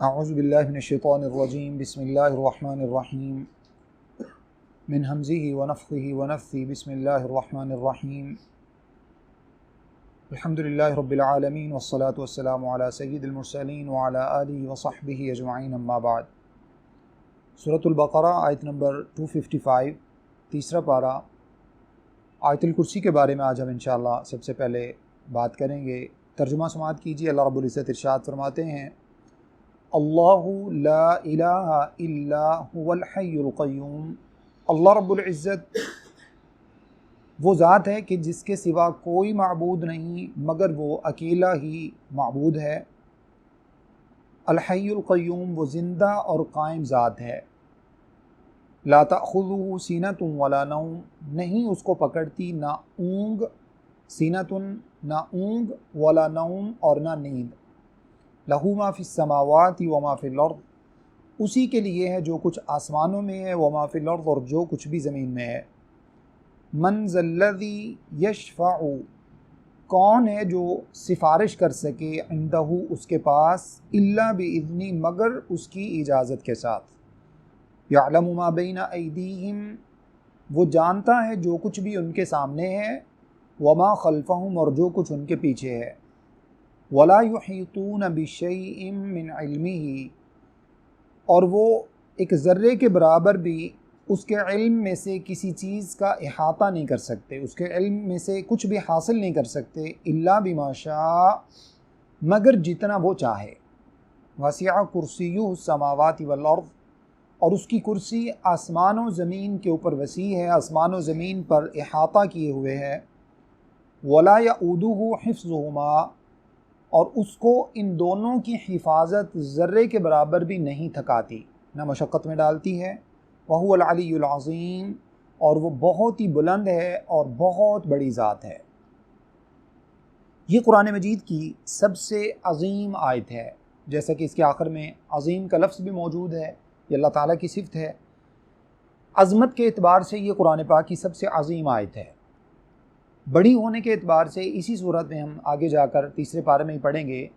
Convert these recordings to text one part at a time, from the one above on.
अऊज़ु बिल्लाहि मिनश्शैतानिर्रजीम बिस्मिल्लाहिर्रहमानिर्रहीम मिन हमज़िहि व नफ़्ख़िहि व नफ़्सिहि बिस्मिल्लाहिर्रहमानिर्रहीम अल्हम्दुलिल्लाहि रब्बिल आलमीन वस्सलातु वस्सलामु अला सय्यिदिल मुरसलीन व अला आलिहि व सहबिहि अजमईन अम्मा बाद। सूरतुल बक़रा आयत नंबर 255, तीसरा पारा। आयतुल कुर्सी के बारे में आज हम इंशाअल्लाह सबसे पहले बात करेंगे। तर्जुमा समाअत कीजिए। अल्लाह रब्बुल इज़्ज़त इरशाद फरमाते हैं, अल्लाहु ला इलाहा इल्ला हुवल हय्युल क़य्यूम। अल्लाह रब्बुल इज़्ज़त वो ज़ात है कि जिसके सिवा कोई माबूद नहीं मगर वो अकेला ही माबूद है। अल हय्युल क़य्यूम वो ज़िंदा और कायम ज़ात है। ला तअख़ुज़ुहु सीनतुन वला नौम, नहीं उसको पकड़ती ना ऊँग, सीनतुन ना ऊँग, वला नौम और ना नींद। लहू मा फ़िस समावाति व मा फ़िल अर्ज़, उसी के लिए है जो कुछ आसमानों में है, व मा फ़िल अर्ज़ और जो कुछ भी ज़मीन में है। मन ज़ल्लज़ी यशफ़अु, कौन है जो सिफारिश कर सके, इंदहु उसके पास, इल्ला बिइज़्नि मगर उसकी इजाज़त के साथ। यअलमु मा बैना अयदीहिम, वो जानता है जो कुछ भी उनके सामने है, व मा खल्फ़हुम और जो कुछ उनके पीछे है। वला युहीतून बिशैइन मिन इल्मिही, और वो एक ज़र्रे के बराबर भी उसके इल्म में से किसी चीज़ का इहाता नहीं कर सकते, उसके इल्म में से कुछ भी हासिल नहीं कर सकते। इल्ला बिमा शाअ, मगर जितना वो चाहे। वसिअ कुर्सियुहु समावाति वल अर्ज़, और उसकी कुर्सी आसमान व ज़मीन के ऊपर वसी है, आसमान व ज़मीन पर इहाता किए हुए है। वला यऊदुहु हिफ्ज़ुहुमा, और उसको इन दोनों की हिफाजत ज़र्रे के बराबर भी नहीं थकाती, ना मशक्क़त में डालती है। वहुवल अलियुल अज़ीम, और वो बहुत ही बुलंद है और बहुत बड़ी ज़ात है। ये कुरान मजीद की सबसे अज़ीम आयत है, जैसा कि इसके आखिर में अज़ीम का लफ्ज़ भी मौजूद है। ये अल्लाह ताला की सिफ़त है। अज़मत के एतबार से ये कुरान पाक की सबसे अज़ीम आयत है। बड़ी होने के एतबार से इसी सूरत में हम आगे जाकर तीसरे पारे में ही पढ़ेंगे।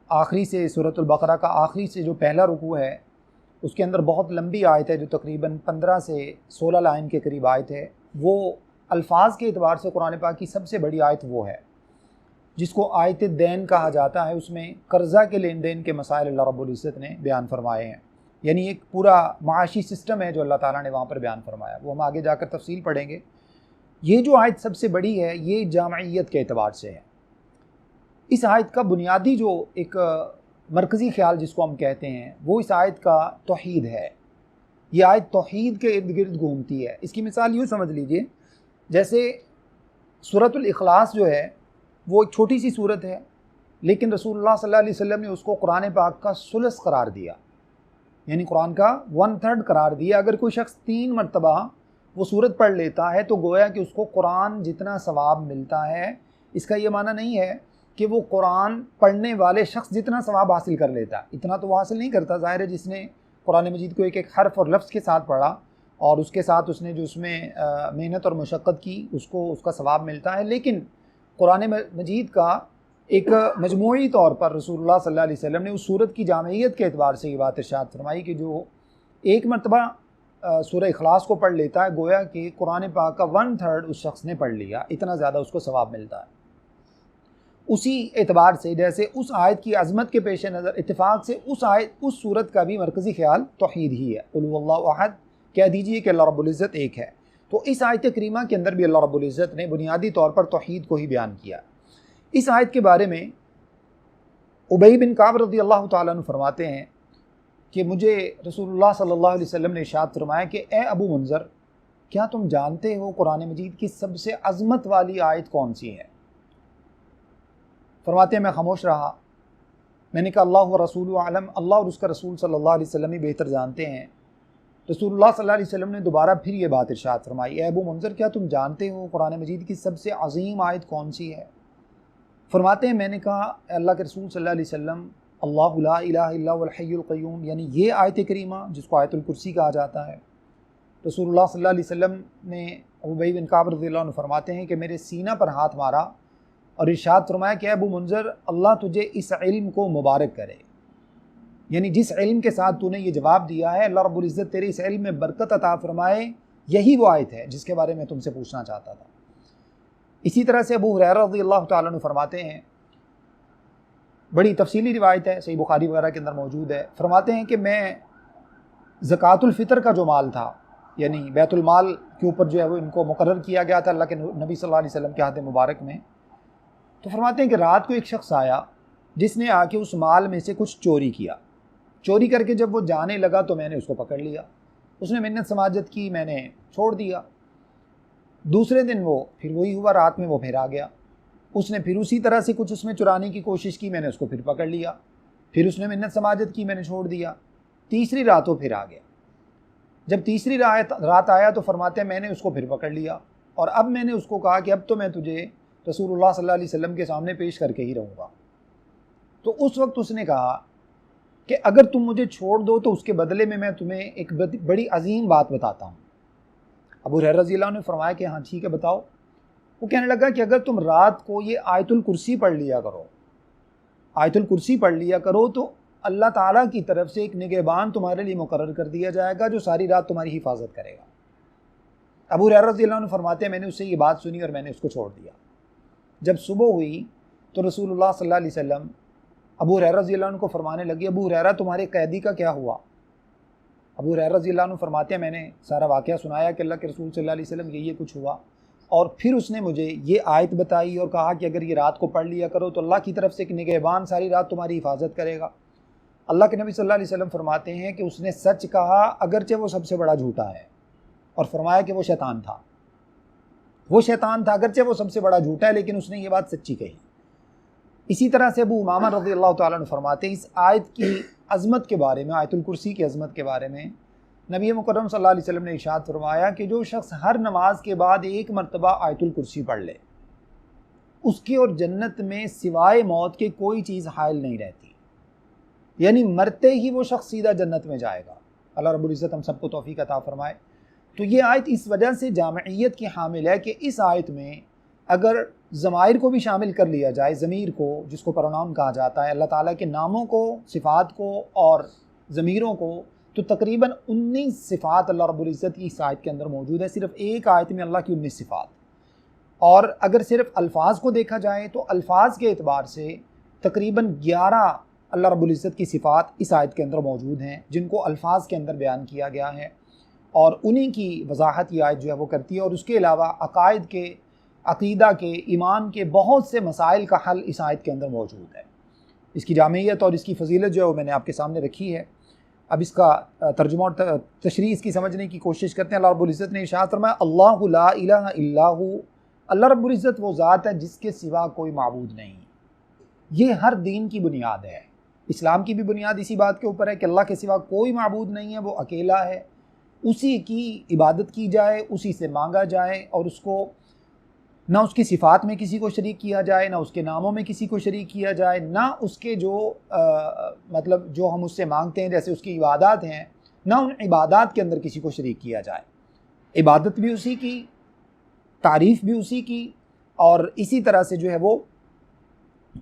आखिरी से सूरतुल बक़रा का आखिरी से जो पहला रुकू है उसके अंदर बहुत लंबी आयत है, जो तकरीबन 15 से 16 लाइन के करीब आयत है। वो अल्फाज के एतबार से कुरान पाक की सबसे बड़ी आयत वो है जिसको आयत दैन कहा जाता है। उसमें कर्ज़ा के लेन देन के मसाइल अल्लाह रब्बुल इज़्ज़त ने बयान फरमाए हैं, यानी एक पूरा माशी सिस्टम है जो अल्लाह ताला ने वहाँ पर बयान फरमाया। वो हम आगे जाकर तफसील पढ़ेंगे। ये जो आयत सबसे बड़ी है ये जामइयत के एतबार से है। इस आयत का बुनियादी जो एक मरकज़ी ख्याल जिसको हम कहते हैं वो इस आयत का तौहीद है। ये आयत तौहीद के इर्द गिर्द घूमती है। इसकी मिसाल यूँ समझ लीजिए, जैसे सूरतुल इखलास जो है वो एक छोटी सी सूरत है, लेकिन रसूलुल्लाह सल्लल्लाहु अलैहि वसल्लम ने उसको कुरान पाक का सुलस करार दिया, यानी कुरान का 1/3 करार दिया। अगर कोई शख्स 3 मरतबा वो सूरत पढ़ लेता है तो गोया कि उसको कुरान जितना सवाब मिलता है। इसका ये माना नहीं है कि वो कुरान पढ़ने वाले शख्स जितना सवाब हासिल कर लेता, इतना तो वो हासिल नहीं करता। ज़ाहिर है जिसने कुरान मजीद को एक एक हर्फ और लफ्ज़ के साथ पढ़ा और उसके साथ उसने जो उसमें मेहनत और मशक्क़त की उसको उसका सवाब मिलता है। लेकिन कुरान मजीद का एक मजमूई तौर पर रसूलुल्लाह सल्लल्लाहु अलैहि वसल्लम ने उस सूरत की जामियत के एतबार से ये बात इरशाद फरमाई कि जो एक मरतबा सूरह इखलास को पढ़ लेता है गोया कि कुरान पाक का 1/3 उस शख्स ने पढ़ लिया, इतना ज़्यादा उसको सवाब मिलता है। उसी एतबार से जैसे उस आयत की अज़मत के पेश नज़र इत्तेफाक से उस सूरत का भी मरकज़ी ख्याल तौहीद ही है। कुल हुवल्लाहु अहद, कह दीजिए कि अल्लाह रब्बुल इज़्ज़त एक है। तो इस आयत करीमा के अंदर भी अल्लाह रब्बुल इज़्ज़त ने बुनियादी तौर पर तौहीद को ही बयान किया। इस आयत के बारे में उबई बिन काब रज़ियल्लाहु ताला अन्हु फरमाते हैं कि मुझे रसूलुल्लाह सल्लल्लाहु अलैहि वसल्लम ने इरशाद फरमाया कि ए अबू मुंज़र, क्या तुम जानते हो कुरान मजीद की सबसे अज़मत वाली आयत कौन सी है? फरमाते हैं मैं खामोश रहा। मैंने कहा अल्लाह व रसूलु आलम, अल्लाह और उसका रसूल सल्लल्लाहु अलैहि वसल्लम ही बेहतर जानते हैं। रसूलुल्लाह सल्लल्लाहु अलैहि वसल्लम ने दोबारा फिर ये बात इरशाद फरमाई, ए अबू मुंज़र, क्या तुम जानते हो कुरान मजीद की सबसे अज़ीम आयत कौन सी है? फरमाते हैं मैंने कहा अल्लाह के रसूल सल्लल्लाहु अलैहि वसल्लम, अल्लाहु ला इलाहा इल्ला हुवल हय्युल क़य्यूम, यानी ये आयत करीमा जिसको आयतुल कुर्सी कहा जाता है। रसूलुल्लाह सल्लल्लाहु अलैहि वसल्लम ने उबई बिन काब रज़ियल्लाहु अन्हु फरमाते हैं कि मेरे सीना पर हाथ मारा और इरशाद फरमाया कि अबू मुंज़र, अल्लाह तुझे इस इल्म को मुबारक करे। यानी जिस इल्म के साथ तूने ये जवाब दिया है, अल्लाह रब्बुल इज़्ज़त तेरे इस इल्म में बरकत अता फरमाए, यही वो आयत है जिसके बारे में तुमसे पूछना चाहता था। इसी तरह से अबू हुरैरा रज़ियल्लाहु ताला अन्हु फरमाते हैं, बड़ी तफसीली रिवायत है, सही बुखारी वगैरह के अंदर मौजूद है, फरमाते हैं कि मैं ज़कातुल फ़ितर का जो माल था, यानी बैतुल माल के ऊपर जो है वो इनको मुकर्रर किया गया था अल्लाह के नबी सल्लल्लाहु अलैहि वसल्लम के हाथ मुबारक में। तो फरमाते हैं कि रात को एक शख्स आया जिसने आके उस माल में से कुछ चोरी किया। चोरी करके जब वो जाने लगा तो मैंने उसको पकड़ लिया। उसने मिन्नत समाजत की, मैंने छोड़ दिया। दूसरे दिन वो फिर वही हुआ, रात में वो फिर आ गया। उसने फिर उसी तरह से कुछ उसमें चुराने की कोशिश की, मैंने उसको फिर पकड़ लिया। फिर उसने मिन्नत समाजत की, मैंने छोड़ दिया। तीसरी रात वो फिर आ गया। जब तीसरी रात आया तो फरमाते हैं मैंने उसको फिर पकड़ लिया और अब मैंने उसको कहा कि अब तो मैं तुझे रसूलुल्लाह सल्लल्लाहु अलैहि वसल्लम के सामने पेश करके ही रहूँगा। तो उस वक्त उसने कहा कि अगर तुम मुझे छोड़ दो तो उसके बदले में मैं तुम्हें एक बड़ी अजीम बात बताता हूँ। अबू हुरैरा रज़ियल्लाहु अन्हु ने फरमाया कि हाँ ठीक है बताओ। वो कहने लगा कि अगर तुम रात को ये आयतुल कुर्सी पढ़ लिया करो, आयतुल कुर्सी पढ़ लिया करो, तो अल्लाह ताला की तरफ से एक निगहबान तुम्हारे लिए मुकर्रर कर दिया जाएगा जो सारी रात तुम्हारी हिफाजत करेगा। अबू हुरैरा रज़ियल्लाहु अन्हु फरमाते हैं मैंने उससे ये बात सुनी और मैंने उसको छोड़ दिया। जब सुबह हुई तो रसूलुल्लाह सल्लल्लाहु अलैहि वसल्लम अबू हुरैरा रज़ियल्लाहु अन्हु को फरमाने लगी, अबू हुरैरा तुम्हारे कैदी का क्या हुआ? अबू हुरैरा रज़ियल्लाहु अन्हु फरमाते हैं मैंने सारा वाक़या सुनाया कि अल्लाह के रसूल सल्लल्लाहु अलैहि वसल्लम ये कुछ हुआ, और फिर उसने मुझे ये आयत बताई और कहा कि अगर ये रात को पढ़ लिया करो तो अल्लाह की तरफ से एक निगहबान सारी रात तुम्हारी हिफाजत करेगा। अल्लाह के नबी सल्लल्लाहु अलैहि वसल्लम फरमाते हैं कि उसने सच कहा अगरचे वो सबसे बड़ा झूठा है, और फरमाया कि वो शैतान था। वो शैतान था अगरचे वो सबसे बड़ा झूठा है, लेकिन उसने ये बात सच्ची कही। इसी तरह से अबू उमामा रज़ियल्लाहु ताला अन्हु फरमाते हैं इस आयत की अज़मत के बारे में, आयतुल कुर्सी की अज़मत के बारे में नबी मुकर्रम सल्लल्लाहु अलैहि वसल्लम ने इरशाद फरमाया कि जो शख्स हर नमाज के बाद एक मरतबा आयतुल कुर्सी पढ़ ले, उसकी और जन्नत में सिवाय मौत के कोई चीज़ हायल नहीं रहती। यानी मरते ही वो शख्स सीधा जन्नत में जाएगा। अल्लाह रब्बुल इज़्ज़त हम सबको तौफीक अता फरमाए। तो ये आयत इस वजह से जामियत की हामिल है कि इस आयत में अगर ज़माइर को भी शामिल कर लिया जाए, ज़मीर को जिसको प्रोनाउन कहा जाता है, अल्लाह ताला के नामों को, सिफ़ात को और ज़मीरों को, तो तकरीबन 19 सिफ़ात अल्लाह रब्बुल इज़्ज़त की इस आयत के अंदर मौजूद है। सिर्फ़ एक आयत में अल्लाह की 19 सिफ़ात। और अगर सिर्फ अल्फाज को देखा जाए तो अल्फाज के एतबार से तकरीबन 11 अल्लाह रब्बुल इज़्ज़त की सिफ़ात इस आयत के अंदर मौजूद हैं जिनको अल्फाज के अंदर बयान किया गया है, और उन्हीं की वजाहत ये आयत जो है वो करती है। और उसके अलावा अकायद के, अक़ीदा के, ईमान के बहुत से मसाइल का हल इस आयत के अंदर मौजूद है। इसकी जामियत और इसकी फ़जीलत जो है वो मैंने आपके सामने रखी है। अब इसका तर्जुमा और तशरीह इसकी समझने की कोशिश करते हैं। अल्लाह रब्बुल इज़्ज़त ने इरशाद फरमाया अल्लाहु ला इलाहा इल्ला हु, अल्लाह रब्बुल इज़्ज़त वो ज़ात है जिसके सिवा कोई माबूद नहीं। ये हर दीन की बुनियाद है। इस्लाम की भी बुनियाद इसी बात के ऊपर है कि अल्लाह के सिवा कोई माबूद नहीं है, वो अकेला है, उसी की इबादत की जाए, उसी से मांगा जाए, और उसको ना उसकी सिफ़ात में किसी को शरीक किया जाए, ना उसके नामों में किसी को शरीक किया जाए, ना उसके जो मतलब जो हम उससे मांगते हैं जैसे उसकी इबादत हैं, ना उन इबादत के अंदर किसी को शरीक किया जाए। इबादत भी उसी की, तारीफ़ भी उसी की, और इसी तरह से जो है वो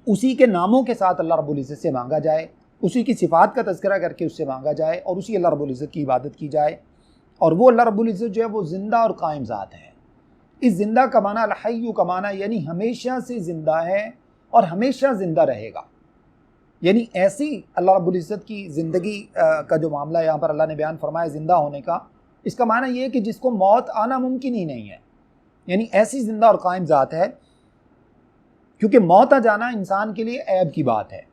उसी के नामों के साथ अल्लाह रब्बुल इज़्ज़त से मांगा जाए, उसी की सिफ़ात का तज़किरा करके उससे मांगा जाए, और उसी अल्लाह रब्बुल इज़्ज़त की इबादत की जाए। और वो अल्लाह रब्बुल इज़्ज़त जो है वो ज़िंदा और कायम ज़ात है। इस ज़िंदा का माना अल हय्यु का माना यानी हमेशा से ज़िंदा है और हमेशा ज़िंदा रहेगा। यानी ऐसी अल्लाह रब्बुल इज़्ज़त की ज़िंदगी का जो मामला यहाँ पर अल्लाह ने बयान फरमाया ज़िंदा होने का, इसका माना ये है कि जिसको मौत आना मुमकिन ही नहीं है, यानी ऐसी ज़िंदा और कायम ज़ात है। क्योंकि मौत आ जाना इंसान के लिए ऐब की बात है।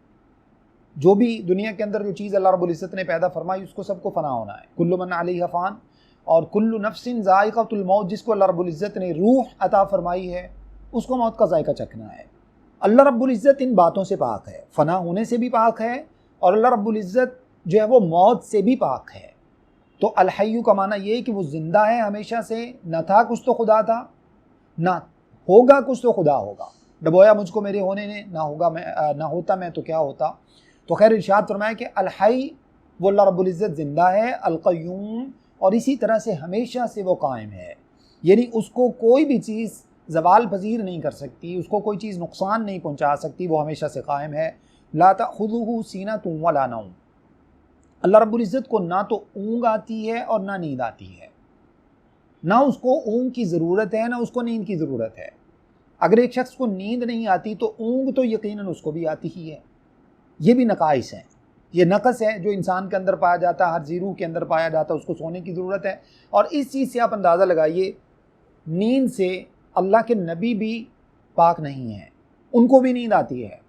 जो भी दुनिया के अंदर जो चीज़ अल्लाह रब्बुल इज़्ज़त ने पैदा फरमाई उसको सबको फ़ना होना है। कुल्लु मन अलैहा फ़ान, और कुल्लु नफ्सिन ज़ाइक़तुल मौत, जिसको अल्लाह रब्बुल इज़्ज़त ने रूह अता फरमाई है उसको मौत का जायका चखना है। अल्लाह रब्बुल इज़्ज़त इन बातों से पाक है, फ़ना होने से भी पाक है, और अल्लाह रब्बुल इज़्ज़त जो है वो मौत से भी पाक है। तो अल हय्यु का माना ये है कि वो ज़िंदा है हमेशा से, न था कुछ तो खुदा था, ना होगा कुछ तो खुदा होगा। डबोया मुझको मेरे होने ने, ना होगा मैं, ना होता मैं तो क्या होता। तो खैर इरशाद फरमाया कि अल हय्य वो अल्लाह रब्बुल इज़्ज़त ज़िंदा है, अल क़य्यूम, और इसी तरह से हमेशा से वो कायम है। यानी उसको कोई भी चीज़ ज़वाल पजीर नहीं कर सकती, उसको कोई चीज़ नुकसान नहीं पहुँचा सकती, वो हमेशा से कायम है। ला तअख़ुज़ुहु सीनतुन वला नौम, अल्लाह रब्बुल इज़्ज़त को ना तो ऊँग आती है और ना नींद आती है, ना उसको ऊँग की ज़रूरत है ना उसको नींद की ज़रूरत है। अगर एक शख्स को नींद नहीं आती तो ऊँग तो यकीनन उसको भी आती ही है। ये भी नकाइस हैं, ये नक़स है जो इंसान के अंदर पाया जाता है, हर ज़ीरू के अंदर पाया जाता है, उसको सोने की ज़रूरत है। और इस चीज़ से आप अंदाज़ा लगाइए, नींद से अल्लाह के नबी भी पाक नहीं हैं, उनको भी नींद आती है,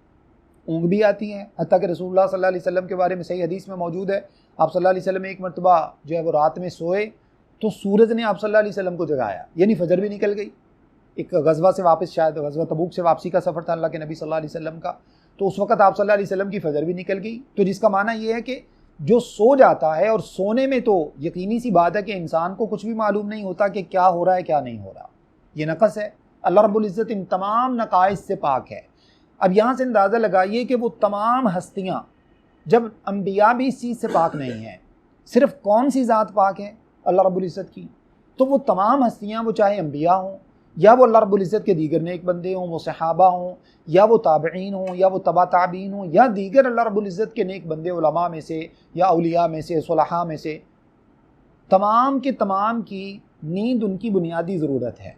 ऊँग भी आती है। हत्ता कि रसूलुल्लाह सल्लल्लाहु अलैहि वसल्लम के बारे में सही हदीस में मौजूद है, आप सल्लल्लाहु अलैहि वसल्लम एक मरतबा जो है वो रात में सोए तो सूरज ने आप सल्लल्लाहु अलैहि वसल्लम को जगाया, यानी फजर भी निकल गई। एक गज़वा से वापस, शायद गज़वा तबूक से वापसी का सफ़र था अल्लाह के नबी सल्लल्लाहु अलैहि वसल्लम का, तो उस वक्त आप सल्लल्लाहु अलैहि वसल्लम की फजर भी निकल गई। तो जिसका माना ये है कि जो सो जाता है, और सोने में तो यकीनी सी बात है कि इंसान को कुछ भी मालूम नहीं होता कि क्या हो रहा है क्या नहीं हो रहा, ये नक़स है। अल्लाह रब्बुल इज़्ज़त इन तमाम नकाइस से पाक है। अब यहाँ से अंदाज़ा लगाइए कि वो तमाम हस्तियाँ, जब अम्बिया भी इस चीज़ से पाक नहीं हैं, सिर्फ कौन सी ज़ात पाक है? अल्लाह रब्बुल इज़्ज़त की। तो वो तमाम हस्तियाँ, वो चाहे अम्बिया हों या वो अल्लाह रब्बुल इज़्ज़त के दीगर नेक बंदे हों, वो सहाबा हों या वो ताबईन हों या वो तबा ताबीन हों या दीगर अल्लाह रब्बुल इज़्ज़त के नेक बंदे उलमा में से या औलिया में से, सुलहा में से, तमाम के तमाम की नींद उनकी बुनियादी ज़रूरत है।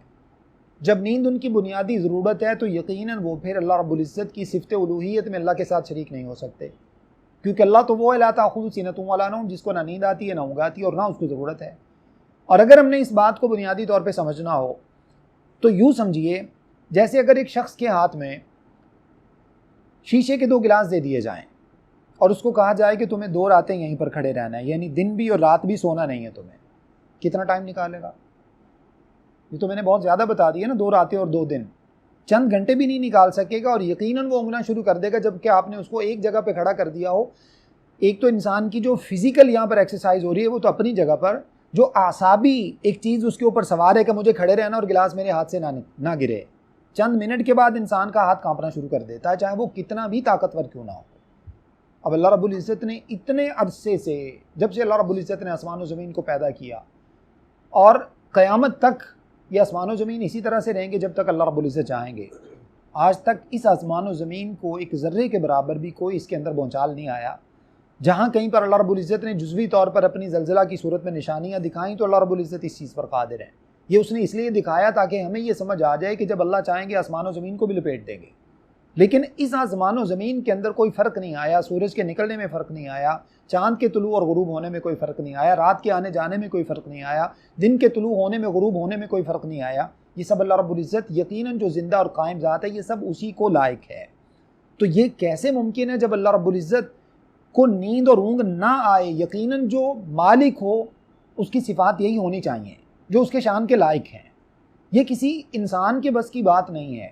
जब नींद उनकी बुनियादी ज़रूरत है तो यकीनन वो फिर अल्लाह रब्बुल इज़्ज़त की सिफ़त उलूहियत में अल्लाह के साथ शरीक नहीं हो सकते, क्योंकि अल्लाह तो वो है ला ताख़ुज़ु सिनतुन वला नौम, जिसको ना नींद आती है ना ऊँघ आती है और ना उसको ज़रूरत है। और अगर हमने इस बात को बुनियादी तौर पर समझना हो तो यूँ समझिए जैसे अगर एक शख्स के हाथ में शीशे के 2 गिलास दे दिए जाएँ और उसको कहा जाए कि तुम्हें 2 रातें यहीं पर खड़े रहना है, यानी दिन भी और रात भी सोना नहीं है तुम्हें, कितना टाइम निकालेगा? ये तो मैंने बहुत ज़्यादा बता दिया ना, 2 रातें और 2 दिन, चंद घंटे भी नहीं निकाल सकेगा और यकीनन वो ऊँघना शुरू कर देगा, जबकि आपने उसको एक जगह पे खड़ा कर दिया हो। एक तो इंसान की जो फिज़िकल यहाँ पर एक्सरसाइज हो रही है वो तो अपनी जगह पर, जो आसाबी एक चीज़ उसके ऊपर सवार है कि मुझे खड़े रहना और गिलास मेरे हाथ से ना गिरे, चंद मिनट के बाद इंसान का हाथ कांपना शुरू कर देता है, चाहे वो कितना भी ताकतवर क्यों ना हो। अब अल्लाह रब्बुल इज़्ज़त ने इतने अरसे से, जब से अल्लाह रब्बुल इज़्ज़त ने आसमान और ज़मीन को पैदा किया, और क़यामत तक ये आसमान और ज़मीन इसी तरह से रहेंगे जब तक अल्लाह रब्बुल इज़्ज़त चाहेंगे। आज तक इस आसमान और ज़मीन को एक ज़र्रे के बराबर भी कोई इसके अंदर भूचाल नहीं आया। जहाँ कहीं पर अल्लाह रब्बुल इज़्ज़त ने जुज़वी तौर पर अपनी ज़लज़ला की सूरत में निशानियाँ दिखाई तो अल्लाह रब्बुल इज़्ज़त इस चीज़ पर क़ादिर है। ये उसने इसलिए दिखाया ताकि हमें ये समझ आ जाए कि जब अल्लाह चाहेंगे आसमान और ज़मीन को भी लपेट देंगे। लेकिन इस आसमान और ज़मीन के अंदर कोई फ़र्क नहीं आया, सूरज के निकलने में फ़र्क नहीं आया, चाँद के तुलू और गुरूब होने में कोई फ़र्क नहीं आया, रात के आने जाने में कोई फ़र्क नहीं आया, दिन के तुलू होने में गुरूब होने में कोई फ़र्क नहीं आया। ये सब अल्लाह रब्बुल इज़्ज़त यकीनन जो ज़िंदा और कायम ज़ात है, ये सब उसी को लायक है। तो ये कैसे मुमकिन है जब अल्लाह रब्बुल इज़्ज़त को नींद और ऊँघ ना आए? यकीनन जो मालिक हो उसकी सिफ़ात यही होनी चाहिए जो उसके शान के लायक हैं। ये किसी इंसान के बस की बात नहीं है,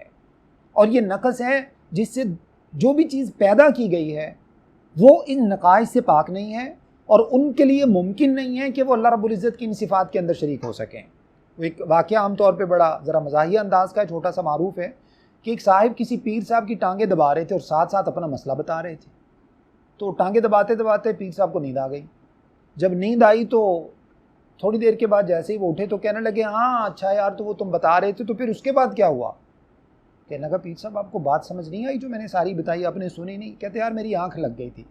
और ये नक़स है जिससे जो भी चीज़ पैदा की गई है वो इन नकाइस से पाक नहीं है, और उनके लिए मुमकिन नहीं है कि वो अल्लाह रब्बुल इज़्ज़त की इन सिफ़ात के अंदर शरीक हो सकें। एक वाक़या आम तौर पे बड़ा ज़रा मज़ाहिया अंदाज़ का, छोटा सा मारूफ़ है कि एक साहिब किसी पीर साहब की टांगें दबा रहे थे और साथ साथ अपना मसला बता रहे थे। तो टांगें दबाते दबाते पीर साहब को नींद आ गई। जब नींद आई तो थोड़ी देर के बाद जैसे ही वो उठे तो कहने लगे, हाँ अच्छा यार, तो वो तुम बता रहे थे, तो फिर उसके बाद क्या हुआ? कहने लगा, पीर साहब आपको बात समझ नहीं आई जो मैंने सारी बताई, आपने सुनी नहीं? कहते यार मेरी आँख लग गई थी।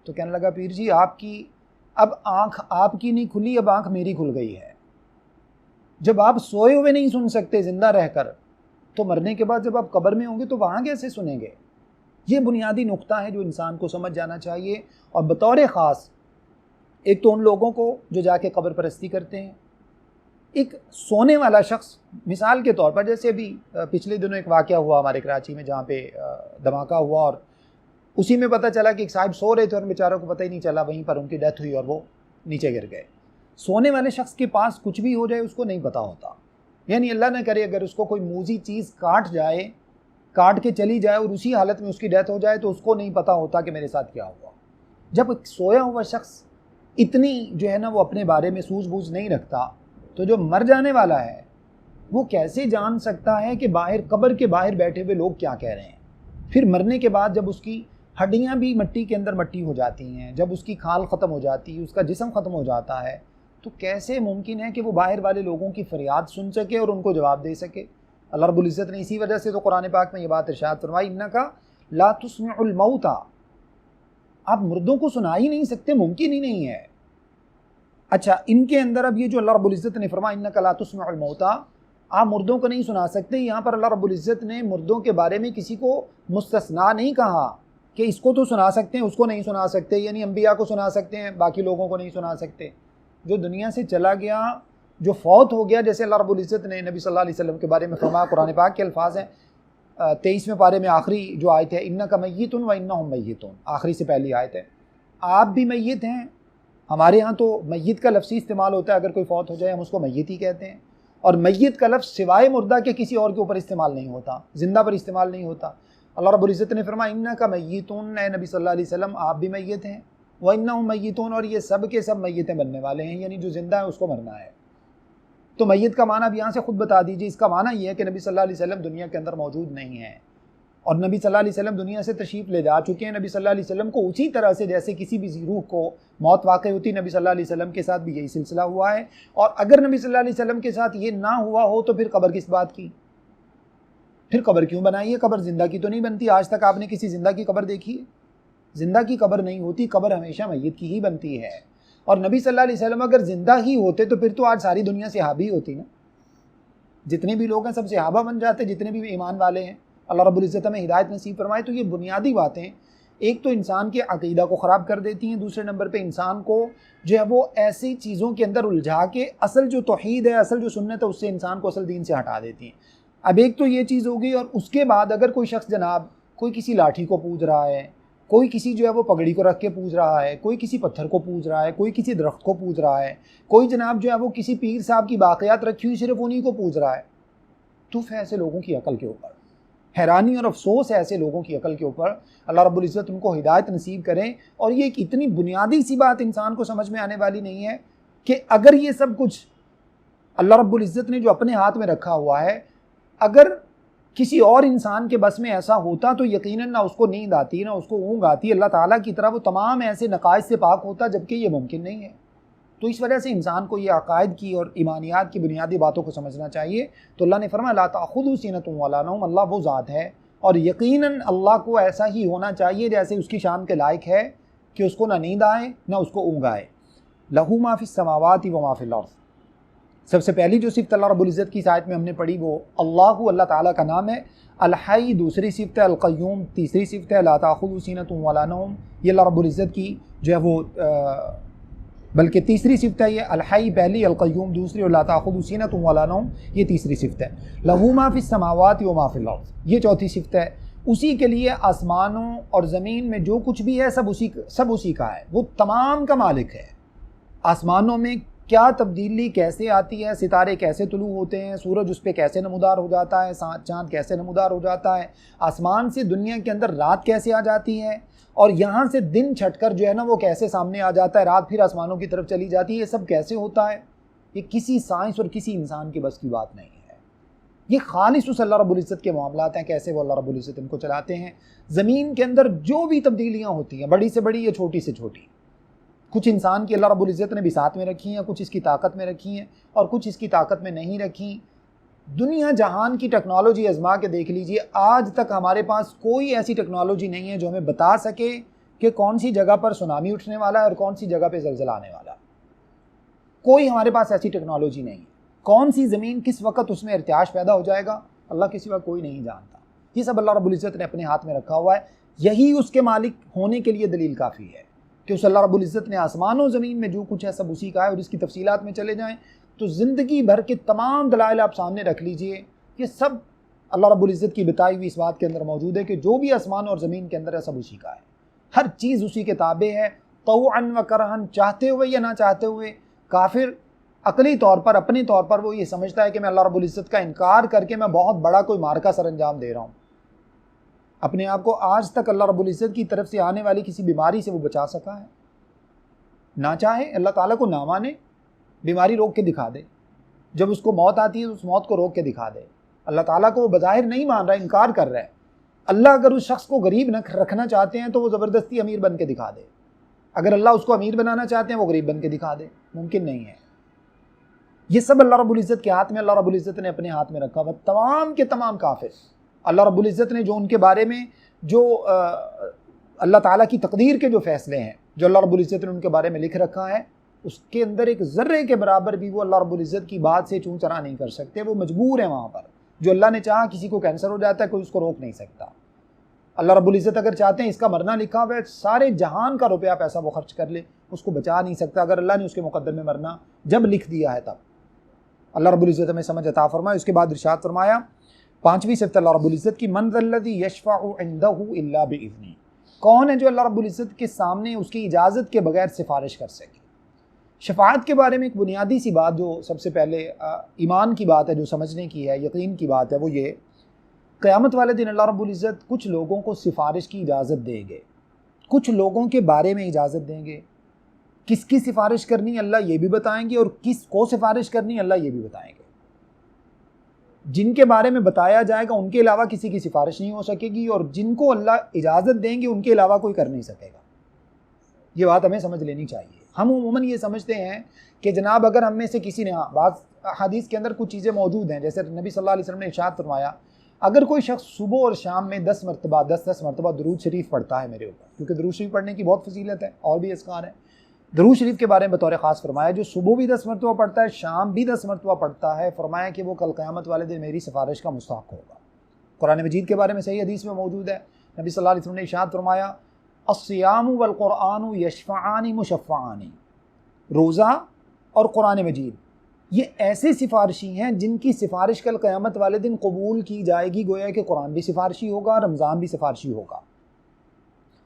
तो कहने लगा, पीर जी आपकी अब आँख आपकी नहीं खुली, अब आँख मेरी खुल गई है। जब आप सोए हुए नहीं सुन सकते ज़िंदा रहकर, तो मरने के बाद जब आप कब्र में होंगे तो वहाँ कैसे सुनेंगे? ये बुनियादी नुक्ता है जो इंसान को समझ जाना चाहिए। और बतौर ख़ास एक तो उन लोगों को जो जाके कब्र परस्ती करते हैं, एक सोने वाला शख्स, मिसाल के तौर पर जैसे अभी पिछले दिनों एक वाक़या हुआ हमारे कराची में जहाँ पे धमाका हुआ और उसी में पता चला कि एक साहिब सो रहे थे और बेचारों को पता ही नहीं चला, वहीं पर उनकी डेथ हुई और वो नीचे गिर गए। सोने वाले शख्स के पास कुछ भी हो जाए उसको नहीं पता होता, यानी अल्लाह न करे अगर उसको कोई मूजी चीज़ काट के चली जाए और उसी हालत में उसकी डेथ हो जाए तो उसको नहीं पता होता कि मेरे साथ क्या हुआ। जब एक सोया हुआ शख्स इतनी जो है ना वो अपने बारे में सूझबूझ नहीं रखता, तो जो मर जाने वाला है वो कैसे जान सकता है कि बाहर कब्र के बाहर बैठे हुए लोग क्या कह रहे हैं? फिर मरने के बाद जब उसकी हड्डियां भी मट्टी के अंदर मट्टी हो जाती हैं, जब उसकी खाल ख़त्म हो जाती है, उसका जिस्म ख़त्म हो जाता है, तो कैसे मुमकिन है कि वो बाहर वाले लोगों की फ़रियाद सुन सके और उनको जवाब दे सके? अल्लाह रब्बुल इज़्ज़त ने इसी वजह से तो कुरान पाक में ये बात इरशाद फरमाई, इन्नका ला तुस्मिउल मौता, आप मुर्दों को सुना ही नहीं सकते, मुमकिन ही नहीं है। अच्छा, इनके अंदर अब ये जो अल्लाह रब्बुल इज़्ज़त ने फरमाया इन्नका ला तुस्मिउल मौता, आप मुर्दों को नहीं सुना सकते। यहाँ पर अल्लाह रब्बुल इज़्ज़त ने मुर्दों के बारे में किसी को मुस्तस्ना नहीं कहा कि इसको तो सुना सकते हैं उसको नहीं सुना सकते, यानी अंबिया को सुना सकते हैं बाकी लोगों को नहीं सुना सकते। जो दुनिया से चला गया, जो फौत हो गया, जैसे अल्लाह रब्बुल इज़्ज़त ने नबी सल्लल्लाहु अलैहि वसल्लम के बारे में फरमाया, कुरान पाक के अल्फाज हैं 23वें पारे में आखिरी जो आयत है, इन्नका मय्यितुन व इन्नहुम मय्यितून, आखिरी से पहली आयत है, आप भी मय्यित हैं। हमारे यहाँ तो मय्यित का लफ्ज़ इस्तेमाल होता है, अगर कोई फौत हो जाए हम उसको मय्यित ही कहते हैं, और मय्यित का लफ्ज़ सिवाय मुर्दा के किसी और के ऊपर इस्तेमाल नहीं होता, जिंदा पर इस्तेमाल नहीं होता। अल्लाह रब्बुल इज़्ज़त ने फरमाया इन्नका मय्यितून, ए नबी सल्लल्लाहु अलैहि वसल्लम आप भी मय्यित हैं, व इन्नहुम मय्यितून, और ये सब के सब मय्यितें बनने वाले हैं, यानी जो जिंदा है उसको मरना है। तो मय्यित का माना अब यहाँ से खुद बता दीजिए। इसका माना ये है कि नबी सल्लल्लाहु अलैहि वसल्लम दुनिया के अंदर मौजूद नहीं है, और नबी सल्लल्लाहु अलैहि वसल्लम दुनिया से तशरीफ़ ले जा चुके हैं। नबी सल्लल्लाहु अलैहि वसल्लम को उसी तरह से जैसे किसी भी रूह को मौत वाक़ई होती, नबी सल्लल्लाहु अलैहि वसल्लम के साथ भी यही सिलसिला हुआ है। और अगर नबी सल्लल्लाहु अलैहि वसल्लम के साथ ये ना हुआ हो तो फिर कब्र किस बात की, फिर कब्र क्यों बनाई है? कब्र जिंदा की तो नहीं बनती। आज तक आपने किसी जिंदा की कब्र देखी है? जिंदा की कब्र नहीं होती, कब्र हमेशा मय्यत की ही बनती है। और नबी सल्लल्लाहु अलैहि वसल्लम अगर जिंदा ही होते तो फिर तो आज सारी दुनिया सहाबी होती ना, जितने भी लोग हैं सब सहाबा बन जाते, जितने भी ईमान वाले हैं। अल्लाह रब्बुल इज़्ज़त में हिदायत नसीब फरमाए। तो ये बुनियादी बातें एक तो इंसान के अक़ीदा को ख़राब कर देती हैं, दूसरे नंबर पे इंसान को जो है वो ऐसी चीज़ों के अंदर उलझा के असल जो तौहीद है, असल जो सुन्नत है, उससे इंसान को असल दीन से हटा देती हैं। अब एक तो ये चीज़ होगी, और उसके बाद अगर कोई शख्स जनाब कोई किसी लाठी को पूज रहा है, कोई किसी जो है वो पगड़ी को रख के पूज रहा है, कोई किसी पत्थर को पूज रहा है, कोई किसी दरख्त को पूज रहा है, कोई जनाब जो है वो किसी पीर साहब की बाक़ियात रखी हुई सिर्फ उन्हीं को पूज रहा है, तो फिर ऐसे लोगों की अकल के ऊपर हैरानी और अफसोस है, ऐसे लोगों की अकल के ऊपर। अल्लाह रब्बुल इज़्ज़त उनको हिदायत नसीब करें। और ये एक इतनी बुनियादी सी बात इंसान को समझ में आने वाली नहीं है कि अगर ये सब कुछ अल्लाह रब्बुल इज़्ज़त ने जो अपने हाथ में रखा हुआ है, अगर किसी और इंसान के बस में ऐसा होता तो यकीनन ना उसको नींद आती, ना उसको ऊँघ आती, अल्लाह ताला की तरह वो तमाम ऐसे नकाइस से पाक होता, जबकि ये मुमकिन नहीं है। तो इस वजह से इंसान को ये अकायद की और ईमानियात की बुनियादी बातों को समझना चाहिए। तो अल्लाह ने फरमाया ला ताख़ुदू सीनतुम वला नौम, अल्लाह वो ज़ात है और यकीनन अल्लाह को ऐसा ही होना चाहिए जैसे उसकी शान के लायक है कि उसको ना नींद आए ना उसको ऊँघ आए। लहू मा फ़िस समावाति व मा फ़िल अर्ज़, सबसे पहली जो सिफ़त अल्लाह रब्बुल इज़्ज़त की इस आयत में हमने पढ़ी वो अल्लाह ताला का नाम है। अल हई दूसरी सिफ़त है, अल क़य्यूम तीसरी सिफ़त है, ला ताख़ुदू सीनतुम वला नौम ये अल्लाह रब्बुल इज़्ज़त की जो है वो बल्कि तीसरी सिफ़त है। ये अल हई पहली, अल क़य्यूम दूसरी, और ला ताख़ुदू सीनतुम वला नौम ये तीसरी सिफ़त है। लहू मा फ़िस समावाति व मा फ़िल अर्ज़ ये चौथी सिफ़त है। उसी के लिए आसमानों और ज़मीन में जो कुछ भी है सब उसी का है, वो तमाम का मालिक है। आसमानों में क्या तब्दीली कैसे आती है, सितारे कैसे तुलू होते हैं, सूरज उस पर कैसे नमूदार हो जाता है, चाँद कैसे नमूदार हो जाता है, आसमान से दुनिया के अंदर रात कैसे आ जाती है, और यहाँ से दिन छटकर जो है ना वो कैसे सामने आ जाता है, रात फिर आसमानों की तरफ चली जाती है, ये सब कैसे होता है, ये किसी साइंस और किसी इंसान की बस की बात नहीं है। ये खालिस उस अल्लाह रब्बुल इज़्ज़त के मामलात हैं, कैसे वो अल्लाह रब्बुल इज़्ज़त इनको चलाते हैं। ज़मीन के अंदर जो भी तब्दीलियाँ होती हैं, बड़ी से बड़ी या छोटी से छोटी, कुछ इंसान की अल्लाह रब्बुल इज़्ज़त ने बिसात में रखी हैं, कुछ इसकी ताकत में रखी हैं और कुछ इसकी ताकत में नहीं रखी। दुनिया जहान की टेक्नोलॉजी आजमा के देख लीजिए, आज तक हमारे पास कोई ऐसी टेक्नोलॉजी नहीं है जो हमें बता सके कि कौन सी जगह पर सुनामी उठने वाला है और कौन सी जगह पे ज़लज़ला आने वाला। कोई हमारे पास ऐसी टेक्नोलॉजी नहीं है। कौन सी ज़मीन किस वक्त उसमें इर्तियाश पैदा हो जाएगा, अल्लाह के सिवा कोई नहीं जानता। ये सब अल्लाह रब्बुल इज़्ज़त ने अपने हाथ में रखा हुआ है। यही उसके मालिक होने के लिए दलील काफ़ी है कि उस अल्लाह रब्बुल इज़्ज़त ने आसमान और ज़मीन में जो कुछ है सब उसी का है। और इसकी तफसीलात में चले जाएँ तो ज़िंदगी भर के तमाम दलाइल आप सामने रख लीजिए, ये सब अल्लाह रब्बुल इज़्ज़त की बताई हुई इस बात के अंदर मौजूद है कि जो भी आसमान और ज़मीन के अंदर है सब उसी का है। हर चीज़ उसी के ताबे है, तौअन व करहन, चाहते हुए या ना चाहते हुए। काफिर अकली तौर पर, अपने तौर पर वो ये समझता है कि मैं अल्लाह रब्बुल इज़्ज़त का इनकार करके मैं बहुत बड़ा कोई मार्का सर अंजाम दे रहा हूँ। अपने आप को आज तक अल्लाह रब्बुल इज़्ज़त की तरफ से आने वाली किसी बीमारी से वो बचा सका है? ना चाहे अल्लाह ताला को ना माने, बीमारी रोक के दिखा दे। जब उसको मौत आती है तो उस मौत को रोक के दिखा दे। अल्लाह ताला को वो बज़ाहिर नहीं मान रहा है, इनकार कर रहा है। अल्लाह अगर उस शख्स को गरीब रखना चाहते हैं तो वो ज़बरदस्ती अमीर बन के दिखा दे। अगर अल्लाह उसको अमीर बनाना चाहते हैं वो गरीब बन के दिखा दे, मुमकिन नहीं है। ये सब अल्लाह रब्बुल इज़्ज़त के हाथ में, अल्लाह रब्बुल इज़्ज़त ने अपने हाथ में रखा हुआ। तमाम के तमाम काफिर, अल्लाह रब्बुल इज़्ज़त ने जो उनके बारे में जो अल्लाह ताला की तकदीर के जो फ़ैसले हैं, जो अल्लाह रब्बुल इज़्ज़त ने उनके बारे में लिख रखा है, उसके अंदर एक ज़र्रे के बराबर भी वो अल्लाह रब्बुल इज़्ज़त की बात से चूँ चरा नहीं कर सकते। वो मजबूर हैं वहाँ पर। जो अल्लाह ने चाहा, किसी को कैंसर हो जाता है, कोई उसको रोक नहीं सकता। अल्लाह रब्बुल इज़्ज़त अगर चाहते हैं इसका मरना लिखा हुआ है, सारे जहान का रुपया पैसा वो खर्च कर ले, उसको बचा नहीं सकता। अगर अल्लाह ने उसके मुकद्दर में मरना जब लिख दिया है तब। अल्लाह रब्बुल इज़्ज़त हमें समझ अता फरमाए। उसके बाद इरशाद फरमाया 5वीं सिफ़त अल्लाह रब्बुल इज़्ज़त की, मन ज़ल्लज़ी यशफ़अउ इंदहु इल्ला बिइज़्निही। कौन है जो अल्लाह रब्बुल इज़्ज़त के सामने उसकी इजाज़त के बगैर सिफारिश कर सके। शफ़ाअत के बारे में एक बुनियादी सी बात जो सबसे पहले ईमान की बात है, जो समझने की है, यकीन की बात है, वो ये, क़यामत वाले दिन अल्लाह रब्बुल इज़्ज़त कुछ लोगों को सिफारिश की इजाज़त देंगे, कुछ लोगों के बारे में इजाज़त देंगे। किसकी सिफारिश करनी अल्लाह ये भी बताएंगे और किस को सिफारिश करनी अल्लाह ये भी बताएंगे। जिनके बारे में बताया जाएगा उनके अलावा किसी की सिफारिश नहीं हो सकेगी, और जिनको अल्लाह इजाज़त देंगे उनके अलावा कोई कर नहीं सकेगा। ये बात हमें समझ लेनी चाहिए। हम उमूमन ये समझते हैं कि जनाब अगर हम में से किसी ने, बात हदीस के अंदर कुछ चीज़ें मौजूद हैं, जैसे नबी सल्लल्लाहु अलैहि वसल्लम ने इरशाद फरमाया, अगर कोई शख्स सुबह और शाम में 10 मरतबा दरूद शरीफ पढ़ता है मेरे ऊपर, क्योंकि दरूद शरीफ पढ़ने की बहुत फजीलत है और भी अस्कार है। दरूद शरीफ के बारे में बतौर ख़ास फरमाया, जो सुबह भी 10 मरतबा पढ़ता है, शाम भी 10 मरतबा पढ़ता है, फरमाया कि वो कल क़यामत वाले दिन मेरी सिफारिश का मुस्तहक़ होगा। कुरान मजीद के बारे में सही हदीस में मौजूद है, नबी सल्लल्लाहु अलैहि वसल्लम ने इरशाद फरमाया, अस्सियामु वल क़ुरआनु यशफ़अआनी मुशफ़्फ़अआनी। रोज़ा और कुरान मजीद ये ऐसे सिफारिशी हैं जिनकी सिफारिश कल क़यामत वाले दिन कबूल की जाएगी। गोया कि कुरान भी सिफारिशी होगा, रमज़ान भी सिफारिशी होगा,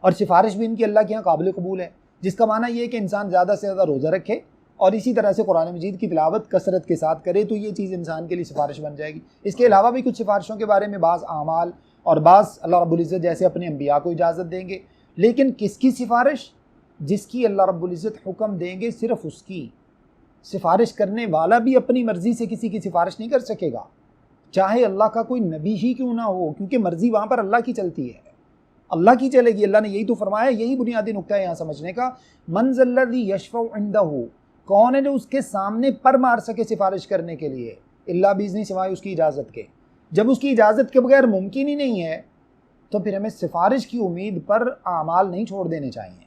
और सिफारिश भी इनकी अल्लाह के यहाँ काबिल कबूल है। जिसका माना ये है कि इंसान ज़्यादा से ज़्यादा रोज़ा रखे और इसी तरह से कुरान मजीद की तिलावत कसरत के साथ करे, तो ये चीज़ इंसान के लिए सिफारिश बन जाएगी। इसके अलावा भी कुछ सिफारिशों के बारे में बाज़ आमाल और बाज़ अल्लाह रब्बुल इज़्ज़त जैसे अपने अंबिया को इजाज़त देंगे, लेकिन किसकी सिफारिश? जिसकी अल्लाह रब्बुल इज़्ज़त हुक्म देंगे सिर्फ़ उसकी। सिफारिश करने वाला भी अपनी मर्ज़ी से किसी की सिफारिश नहीं कर सकेगा, चाहे अल्लाह का कोई नबी ही क्यों ना हो, क्योंकि मर्ज़ी वहाँ पर अल्लाह की चलती है, अल्लाह की चलेगी। अल्लाह ने यही तो फरमाया, यही बुनियादी नुक्ता है यहाँ समझने का। मन ज़ल्लज़ी यशफ़अउ इंदहु, कौन है जो उसके सामने पर मार सके सिफारिश करने के लिए, इल्ला बिइज़्निही, सिवाय उसकी इजाज़त के। जब उसकी इजाज़त के बगैर मुमकिन ही नहीं है, तो फिर हमें सिफारिश की उम्मीद पर आमाल नहीं छोड़ देने चाहिए।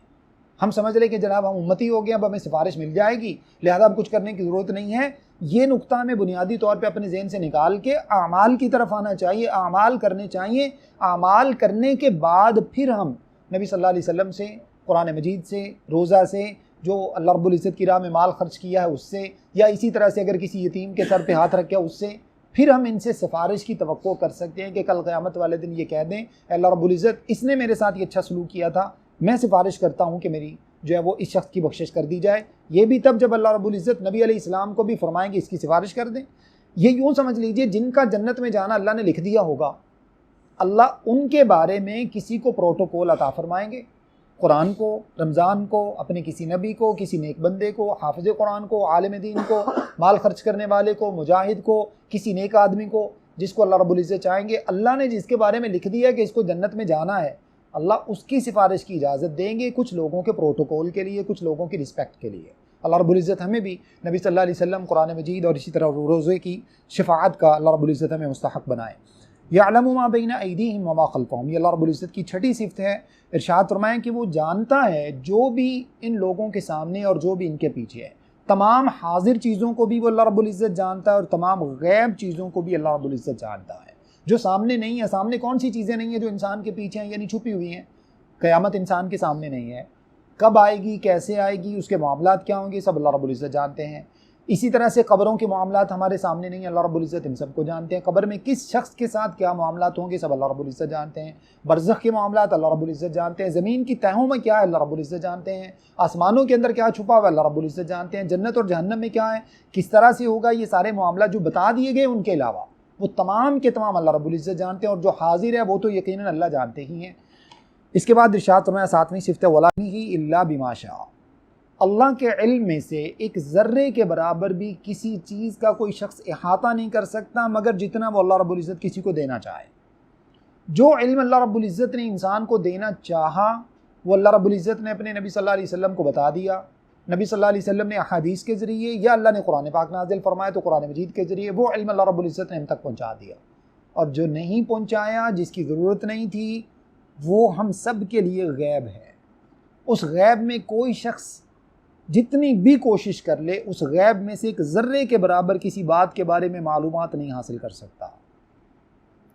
हम समझ लें कि जनाब हम उम्मती हो गए, अब हमें सिफारिश मिल जाएगी, लिहाजा अब कुछ करने की ज़रूरत नहीं है। ये नुक्ता हमें बुनियादी तौर पे अपने ज़हन से निकाल के आमाल की तरफ आना चाहिए, आमाल करने चाहिए। आमाल करने के बाद फिर हम नबी सल्लल्लाहु अलैहि वसल्लम से, कुरान मजीद से, रोज़ा से, जो अल्लाह रब्बुल इज़्ज़त की राह में माल खर्च किया है उससे, या इसी तरह से अगर किसी यतीम के सर पे हाथ रखा उससे, फिर हम इनसे सिफारिश की तवक्को कर सकते हैं कि कल क़यामत वाले दिन ये कह दें, अल्लाह रब्बुल इज़्ज़त इसने मेरे साथ ये अच्छा सलूक किया था, मैं सिफारिश करता हूँ कि मेरी जो है वो इस शख्स की बख्शिश कर दी जाए। ये भी तब जब अल्लाह रब्बुल इज़्ज़त नबी अलैहिस्सलाम को भी फरमाएंगे इसकी सिफारिश कर दें। ये यूँ समझ लीजिए, जिनका जन्नत में जाना अल्लाह ने लिख दिया होगा, अल्लाह उनके बारे में किसी को प्रोटोकॉल अता फरमाएंगे। कुरान को, रमज़ान को, अपने किसी नबी को, किसी नेक बंदे को, हाफिज़ कुरान को, आलिम दीन को, माल खर्च करने वाले को, मुजाहिद को, किसी नेक आदमी को, जिसको अल्लाह रब्बुल इज़्ज़त चाहेंगे, अल्लाह ने जिसके बारे में लिख दिया कि इसको जन्नत में जाना है, अल्लाह उसकी सिफारिश की इजाज़त देंगे, कुछ लोगों के प्रोटोकॉल के लिए, कुछ लोगों की रिस्पेक्ट के लिए। अल्लाह रब्बुल इज़्ज़त हमें भी नबी सल्लल्लाहु अलैहि वसल्लम, कुरान मजीद और इसी तरह रोज़े की शफ़ाअत का अल्लाह रब्बुल इज़्ज़त हमें मुस्तहक़ बनाए। यअलमु मा बैना अयदीहिम व मा खल्फ़हुम, ये अल्लाह रब्बुल इज़्ज़त की छठी सिफ़त है। इरशाद फरमाएं कि वो जानता है जो भी इन लोगों के सामने और जो भी इनके पीछे है, तमाम हाजिर चीज़ों को भी वो अल्लाह रब्बुल इज़्ज़त जानता है और तमाम गैब चीज़ों को भी अल्लाह रब्बुल इज़्ज़त जानता है। जो सामने नहीं है, सामने कौन सी चीज़ें नहीं है जो इंसान के पीछे हैं, यानी छुपी हुई हैं। क़यामत इंसान के सामने नहीं है, कब आएगी, कैसे आएगी, उसके मामलात क्या होंगे, सब अल्लाह रब्बुल इज़्ज़त जानते हैं। इसी तरह से कब्रों के मामलात हमारे सामने नहीं है, अल्लाह रब्बुल इज़्ज़त इन सबको जानते हैं। कब्र में किस शख्स के साथ क्या मामलात होंगे, सब अल्लाह रब्बुल इज़्ज़त जानते हैं। बरज़ख के मामलात अल्लाह रब्बुल इज़्ज़त जानते हैं। ज़मीन की तहों में क्या है, अल्लाह रब्बुल इज़्ज़त जानते हैं। आसमानों के अंदर क्या छुपा हुआ है, अल्लाह रब्बुल इज़्ज़त जानते हैं। जन्नत और जहन्नम में क्या है, किस तरह से होगा, ये सारे मामला जो बता दिए गए उनके अलावा वो तमाम के तमाम अल्लाह रब्बुल इज़्ज़त जानते हैं, और जो हाजिर है वो तो यकीनन अल्लाह जानते ही हैं। इसके बाद इरशाद फरमाया 7वीं सिफ़त, वला इल्ला बिमा शाअ, अल्लाह के इल्म में से एक ज़र्रे के बराबर भी किसी चीज़ का कोई शख्स इहाता नहीं कर सकता मगर जितना वो अल्लाह रब्बुल इज़्ज़त किसी को देना चाहे। जो इल्म अल्लाह रब्बुल इज़्ज़त ने इंसान को देना चाहा वो अल्लाह रब्बुल इज़्ज़त ने अपने नबी सल्लल्लाहु अलैहि वसल्लम को बता दिया। नबी सल्लल्लाहु अलैहि वसल्लम ने अहादीस के ज़रिए, या अल्लाह ने कुरान पाक नाज़िल फरमाया तो कुरान मजीद के ज़रिए वो इल्म अल्लाह रब्बुल इज़्ज़त ने हम तक पहुँचा दिया। और जो नहीं पहुँचाया, जिसकी ज़रूरत नहीं थी, वो हम सब के लिए गैब है। उस गैब में कोई शख्स जितनी भी कोशिश कर ले, उस गैब में से एक ज़र्रे के बराबर किसी बात के बारे में मालूमात नहीं हासिल कर सकता।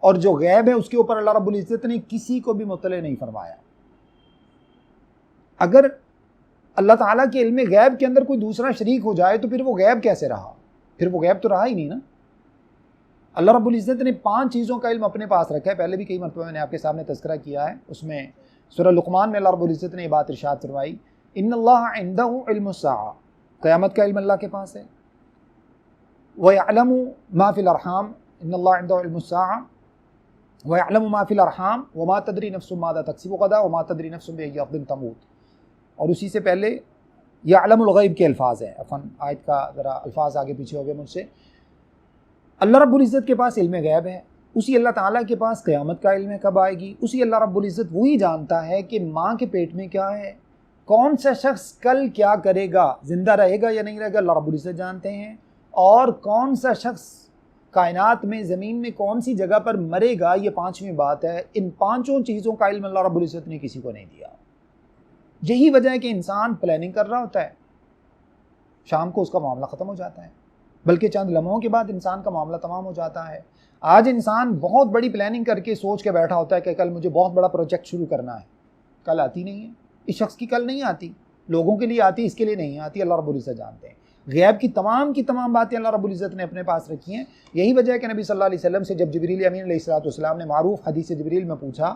और जो गैब है उसके ऊपर अल्लाह रब्बुल इज़्ज़त ने किसी को भी मुत्तले नहीं फरमाया। अगर अल्लाह ताला के इल्म गैब के अंदर कोई दूसरा शरीक हो जाए तो फिर वो गैब कैसे रहा? फिर वो गैब तो रहा ही नहीं ना। अल्लाह रब्बुल इज़्ज़त ने 5 चीज़ों का इल्म अपने पास रखा है। पहले भी कई मरतबा मैंने आपके सामने तज़किरा किया है। उसमें सूरह लुक़मान में अल्लाह रब्बुल इज़्ज़त ने ये बात इरशाद फरमाई, इन्नल्लाह इंदहु इल्मुस्साअ, क़यामत का इल्म अल्लाह के पास है। व यअलमु मा फ़िल अरहाम, इन्नल्लाह इंदहु इल्मुस्साअ व यअलमु मा फ़िल अरहाम व मा तदरी नफ्सुम माज़ा तक्सिबु गदा व मा तदरी नफ्सुम बिअय्यि अर्दिन तमूत। और उसी से पहले यअलमुल गैब के अल्फाज हैं। अफ़न आयत का ज़रा अल्फाज आगे पीछे हो गए मुझसे। अल्लाह रब्बुल इज़्ज़त के पास इल्म गैब है। उसी अल्लाह ताला के पास क़यामत का इल्म कब आएगी, उसी अल्लाह रब्बुल इज़्ज़त वही जानता है कि माँ के पेट में क्या है, कौन सा शख्स कल क्या करेगा, ज़िंदा रहेगा या नहीं रहेगा, अल्लाह रब्बुल इज़्ज़त जानते हैं। और कौन सा शख्स कायनात में, ज़मीन में कौन सी जगह पर मरेगा, ये 5वीं बात है। इन 5 चीज़ों का इल्म अल्लाह रब्बुल इज़्ज़त ने किसी को नहीं दिया। यही वजह है कि इंसान प्लानिंग कर रहा होता है, शाम को उसका मामला ख़त्म हो जाता है, बल्कि चंद लम्हों के बाद इंसान का मामला तमाम हो जाता है। आज इंसान बहुत बड़ी प्लानिंग करके सोच के बैठा होता है कि कल मुझे बहुत बड़ा प्रोजेक्ट शुरू करना है, कल आती नहीं है। इस शख्स की कल नहीं आती, लोगों के लिए आती, इसके लिए नहीं आती। अल्लाह रब्बुल इज़्ज़त जानते हैं। गैब की तमाम बातें अल्लाह रब्बुल इज़्ज़त ने अपने पास रखी हैं। यही वजह है कि नबी सल्लल्लाहु अलैहि वसल्लम से जब जिब्रील अमीन अलैहिस्सलाम ने मारूफ हदीस जिब्रील में पूछा,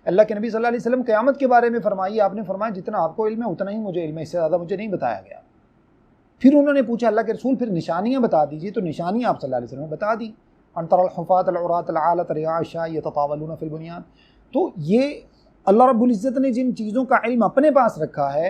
अल्लाह के नबी सल्लल्लाहु अलैहि वसल्लम क़यामत के बारे में फरमाइए, आपने फरमाया जितना आपको इल्म है उतना ही मुझे इल्म है, इससे ज़्यादा मुझे नहीं बताया गया। फिर उन्होंने पूछा अल्लाह के रसूल फिर निशानियाँ बता दीजिए, तो निशानियाँ आप सल्लल्लाहु अलैहि वसल्लम ने बता दी। अनतरल हुफ़ात अल-उरात अल-आलत रियाशा यततावलून फिल बुनियान। तो ये अल्लाह रब्बुल इज़्ज़त ने जिन चीज़ों का इल्म अपने पास रखा है,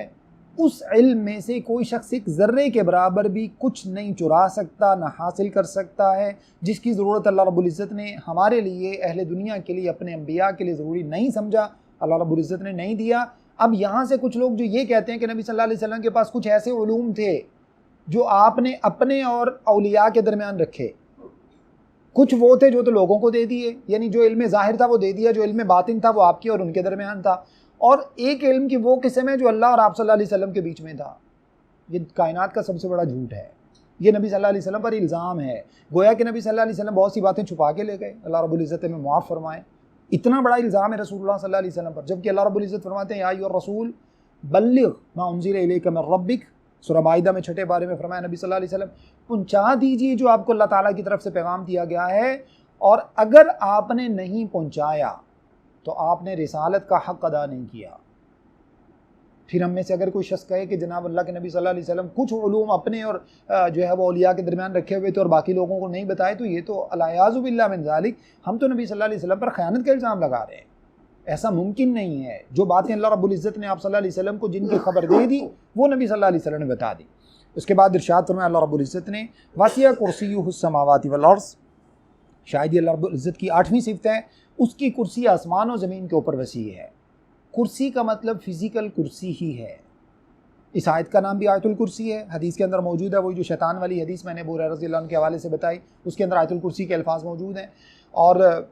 उस इल्म में से कोई शख्स एक ज़र्रे के बराबर भी कुछ नहीं चुरा सकता, ना हासिल कर सकता है। जिसकी ज़रूरत अल्लाह रब्बुल इज़्ज़त ने हमारे लिए, अहले दुनिया के लिए, अपने अंबिया के लिए ज़रूरी नहीं समझा, अल्लाह रब्बुल इज़्ज़त ने नहीं दिया। अब यहाँ से कुछ लोग जो ये कहते हैं कि नबी सल्लल्लाहु अलैहि वसल्लम के पास कुछ ऐसे उलूम थे जो आपने अपने और औलिया के दरमियान रखे, कुछ वो थे जो तो लोगों को दे दिए, यानी जो इल्म ज़ाहिर था वो दे दिया, जो इल्म बातिन था वो आपके और उनके दरमियान था, और एक इल्म की वो किस्म है जो अल्लाह और आप सल्लल्लाहु अलैहि वसल्लम के बीच में था। ये कायनात का सबसे बड़ा झूठ है। ये नबी सल्लल्लाहु अलैहि वसल्लम पर इल्ज़ाम है। गोया कि नबी सल्लल्लाहु अलैहि वसल्लम बहुत सी बातें छुपा के ले गए, अल्लाह रब्बुल इज़्ज़त में मुआफ़ फरमाए। इतना बड़ा इल्ज़ाम है रसूलुल्लाह सल्लल्लाहु अलैहि वसल्लम पर, जबकि अल्लाह रब्बुल इज़्ज़त फरमाते हैं या अय्युहर रसूल बल्लिग़ मा उन्ज़िला इलैका मिन रब्बिक। सूरह माइदा में 6 बारे में फरमाया नबी सल्लल्लाहु अलैहि वसल्लम पहुँचा दीजिए जो आपको अल्लाह ताला की तरफ से पैगाम दिया गया है, और अगर आपने नहीं पहुँचाया तो आपने रिसालत का हक़ अदा नहीं किया। फिर हम में से अगर कोई शख्स कहे कि जनाब अल्लाह के नबी सल्लल्लाहु अलैहि वसल्लम कुछ उलूम अपने और जो है वो औलिया के दरमियान रखे हुए थे और बाकी लोगों को नहीं बताए, तो ये तो अल-इयाज़ु बिल्लाह मिन ज़ालिक, हम तो नबी सल्लल्लाहु अलैहि वसल्लम पर ख़यानत का इल्ज़ाम लगा रहे हैं। ऐसा मुमकिन नहीं है। जो बातें अल्लाह रब्बुल इज़्ज़त ने आप सल्लल्लाहु अलैहि वसल्लम को जिनकी खबर दे दी वो नबी सल्लल्लाहु अलैहि वसल्लम ने बता दी। उसके बाद इरशाद फरमाया अल्लाह रब्बुल इज़्ज़त ने वसिअ कुर्सियुहुस समावाति वल अर्ज़, शायद ये अल्लाह रब्बुल इज़्ज़त की 8वीं सिफ़त है, उसकी कुर्सी आसमान और ज़मीन के ऊपर वसी है। कुर्सी का मतलब फ़िज़िकल कुर्सी ही है। इस आयत का नाम भी आयतुल कुर्सी है, हदीस के अंदर मौजूद है। वही जो शैतान वाली हदीस मैंने अबू हुरैरा रज़ियल्लाहु अन्हु के हवाले से बताई, उसके अंदर आयतुल कुर्सी के अल्फाज मौजूद हैं। और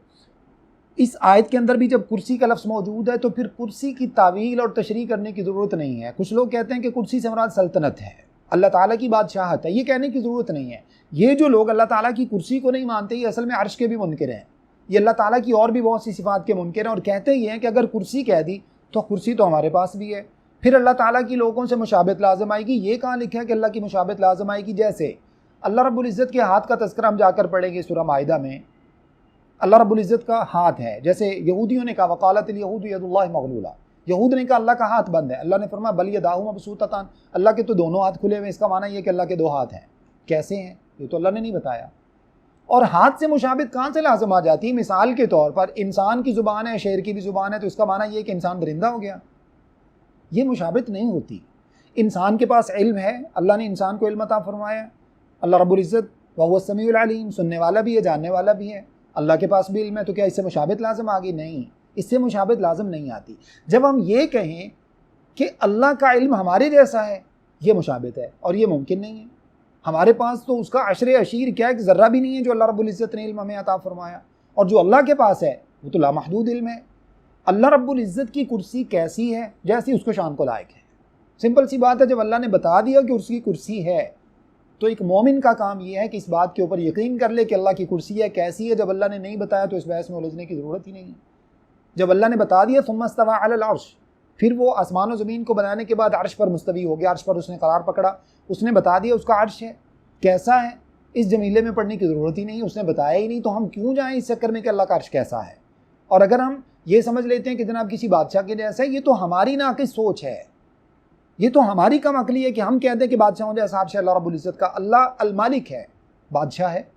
इस आयत के अंदर भी जब कुर्सी का लफ्ज़ मौजूद है तो फिर कुर्सी की तावील और तशरीह करने की ज़रूरत नहीं है। कुछ लोग कहते हैं कि कुर्सी से मुराद सल्तनत है, अल्लाह ताला की बादशाहत है, ये कहने की ज़रूरत नहीं है। ये जो लोग अल्लाह ताला की कुर्सी को नहीं मानते, ये असल में अर्श के भी मुनकिर हैं। ये अल्लाह ताला की और भी बहुत सी सिफ़ात के मुनकिर हैं, और कहते ये हैं कि अगर कुर्सी कह दी तो कुर्सी तो हमारे पास भी है। फिर अल्लाह ताला की लोगों से मुशाबहत लाज़िम आएगी। ये कहाँ लिखा है कि अल्लाह की मुशाबहत लाज़िम आएगी? जैसे अल्लाह रब्बुल इज़्ज़त के हाथ का तज़किरा हम जाकर पढ़ेंगे सूरह माइदा में, अल्लाह रब्बुल इज़्ज़त का हाथ है। जैसे यहूदियों ने कहा वक़ालतिल यहूदु यदुल्लाहि मग़लूला, यहूद ने कहा अल्लाह का हाथ बंद है। अल्लाह ने फरमाया बल यदाहु मबसूततान, अल्लाह के तो दोनों हाथ खुले हुए। इसका माना यह कि अल्लाह के 2 हाथ हैं। कैसे हैं ये तो अल्लाह ने नहीं बताया। और हाथ से मुशाबहत कहाँ से लाज़िम आ जाती है? मिसाल के तौर पर इंसान की ज़ुबान है, शेर की भी ज़ुबान है, तो इसका माना यह कि इंसान दरिंदा हो गया। ये मुशाबहत नहीं होती। इंसान के पास इल्म है, अल्लाह ने इंसान को इल्म अता फरमाया। अल्लाह रब्बुल इज़्ज़त वहुव समीउल अलीम, सुनने वाला भी है, जानने वाला भी है। अल्लाह के पास भी इल्म है, तो क्या इससे मुशाबहत लाज़िम आ गई? नहीं, इससे मुशाबहत लाज़िम नहीं आती। जब हम ये कहें कि अल्लाह का इल्म हमारे जैसा है, ये मुशाबहत है और ये मुमकिन नहीं है। हमारे पास तो उसका अशरे अशीर क्या है कि ज़र्रा भी नहीं है जो अल्लाह रब्बुल इज़्ज़त ने इल्म हमें अता फरमाया, और जो अल्लाह के पास है वो तो लामहदूद इल्म है। अल्लाह रब्बुल इज़्ज़त की कुर्सी कैसी है? जैसी उसको शान को लायक है। सिंपल सी बात है, जब अल्लाह ने बता दिया कि उसकी कुर्सी है तो एक मोमिन का काम यह है कि इस बात के ऊपर यकीन कर ले कि अल्लाह की कुर्सी है कैसी है। जब अल्लाह ने नहीं बताया तो इस बहस में उलझने की ज़रूरत ही नहीं है। जब अल्लाह ने बता दिया सुम्मा इस्तवा अलल अर्श, फिर वो आसमान और ज़मीन को बनाने के बाद अर्श पर मुस्तवी हो गया, अर्श पर उसने करार पकड़ा, उसने बता दिया उसका अर्श है कैसा है, इस जमीले में पढ़ने की ज़रूरत ही नहीं, उसने बताया ही नहीं, तो हम क्यों जाएँ इस चक्कर में कि अल्लाह का अर्श कैसा है। और अगर हम ये समझ लेते हैं कि जनाब किसी बादशाह के जैसा है, ये तो हमारी नाक़िस सोच है, ये तो हमारी कम अकली है कि हम कहते हैं कि बादशाहों जैसा अर्श है अल्लाह रब्बुल इज़्ज़त का। अल्लाह अल मालिक है, बादशाह है,